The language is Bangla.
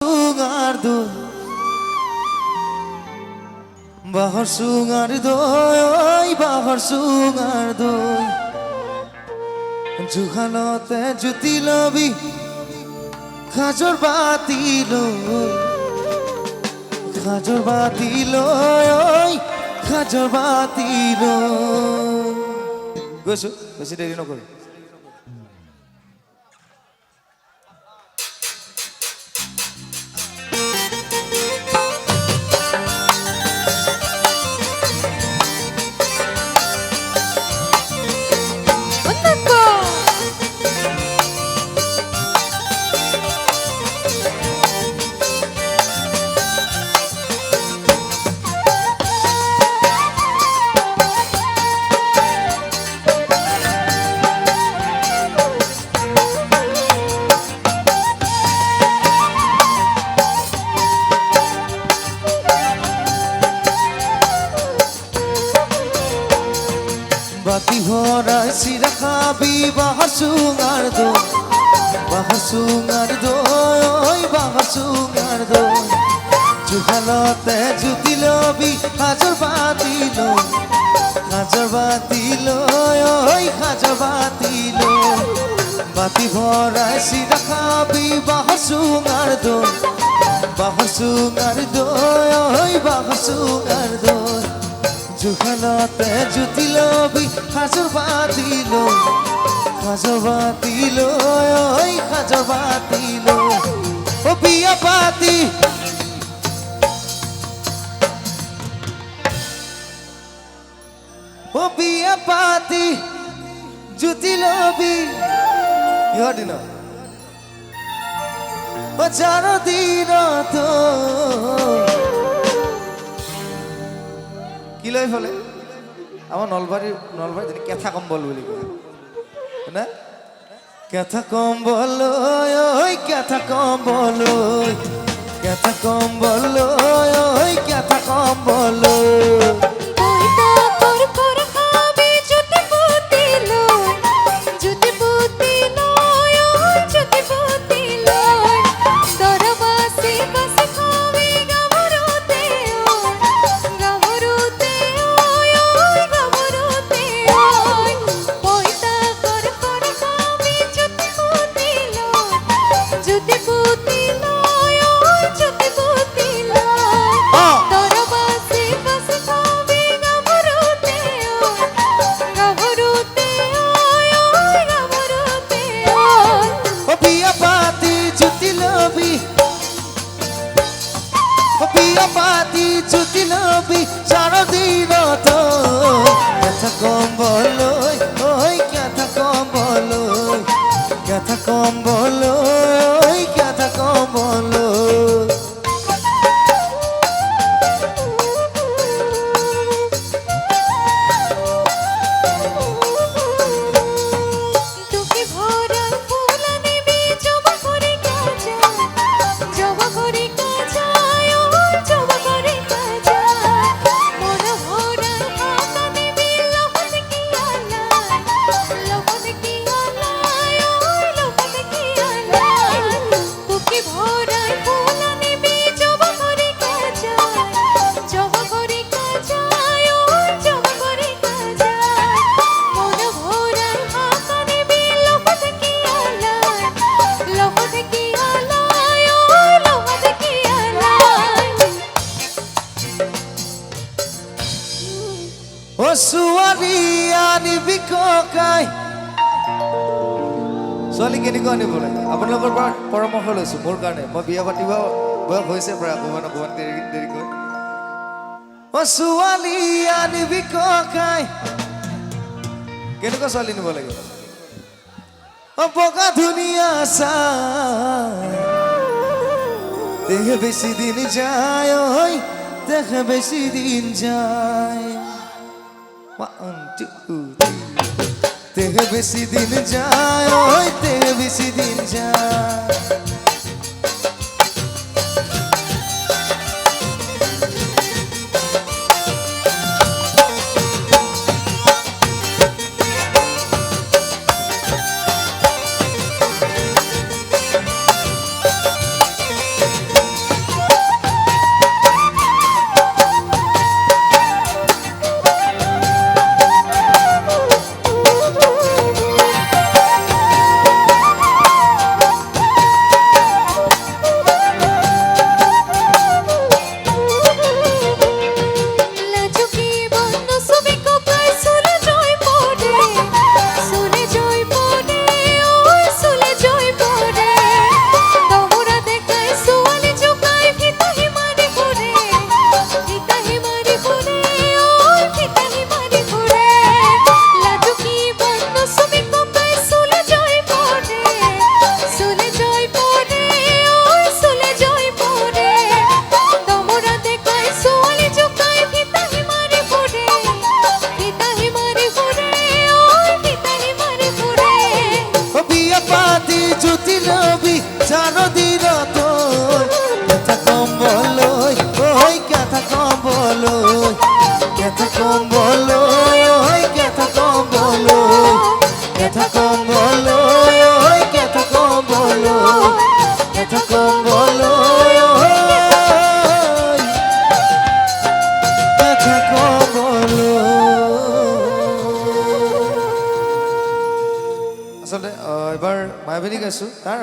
Sungar doi, bahar sungar doi, bahar sungar doi. Juhalote jutilobi, khajor batiloi, khajor batiloi, khajor batiloi. Gosu, gosu deri no kore. Bati horai sira khabi bahar sungar doi, bahar sungar doi, bahar sungar doi. Juhalote jutilobi khajor batiloi, khajor batiloi, oi khajor batiloi. Bati horai sira khabi bahar sungar doi, bahar sungar doi, oi bahar sungar doi. Juhalote jutilobi khajor batiloi, khajor batiloi, oi khajor batiloi. O biya pati, o biya pati, jutilobi. You heard it now. O jaro dino to. কি লই ফলে আমার নলবাড়ি যদি কেথা কম্বল বলি কয় না কেথা কম্বল ওই কেথা কম্বল কেথা কম্বল ওই কেথা কম্বল কইতা কর কর খাবি জুতি পুতি লয় জুতি পুতি লয় জুতি পুতি লয় দরবাসি বাসি খাবি গাবরুতে গাবরুতে গাবরুতে কইতা কর কর খাবি জুতি পুতি লয় জুতি পুতি লয় জুতি পুতি লয় দরবাসি বাসি খাবি গাবরুতে গাবরুতে গাবরুতে ও বিয়া পাতি জুতি লবি ও বিয়া পাতি জুতি লবি সারাদিন তো কেথা কম্বল ওই কেথা কম্বল কেথা কম্বল ওই কেথা কম্বল তোকে ভরা ফুলা নেবে জবা করে কাজা জবা করে কাজা জবা করে কাজা মন ভরা হাতা নেবে লহত কি আলা লহত কি আলা লহত কি আলা তোকে ভরা ফুলা নেবে জবা করে কাজা জবা করে কাজা জবা করে কাজা মন ভরা হাতা নেবে লহত কি আলা লহত কি আলা লহত কি আলা ও সুয়ারি আনিবি ককাই ছোৱালী কেনেকুৱা আনিব লাগে আপোনালোকৰ পৰা পৰামৰ্শ লৈছো মোৰ কাৰণে মই বিয়া পাতিব বয়স হৈছে প্ৰায় অকণমান দেৰিকৈ ও ছোৱালী আনিবি ককাই কেনেকুৱা ছোৱালী নিব লাগে ও বগা ধুনীয়া চাই দেখে বেশি দিন যায় ওই দেখে বেশি দিন যায় 1 2 3 দেখে বেশি দিন যায় ওই দেখে বেশি দিন যায় কম্বল ওই কেথা কম্বল কেথা কম্বল কেথা কম্বল আচলতে এবাৰ মায়াবিনী গাইছোঁ তাৰ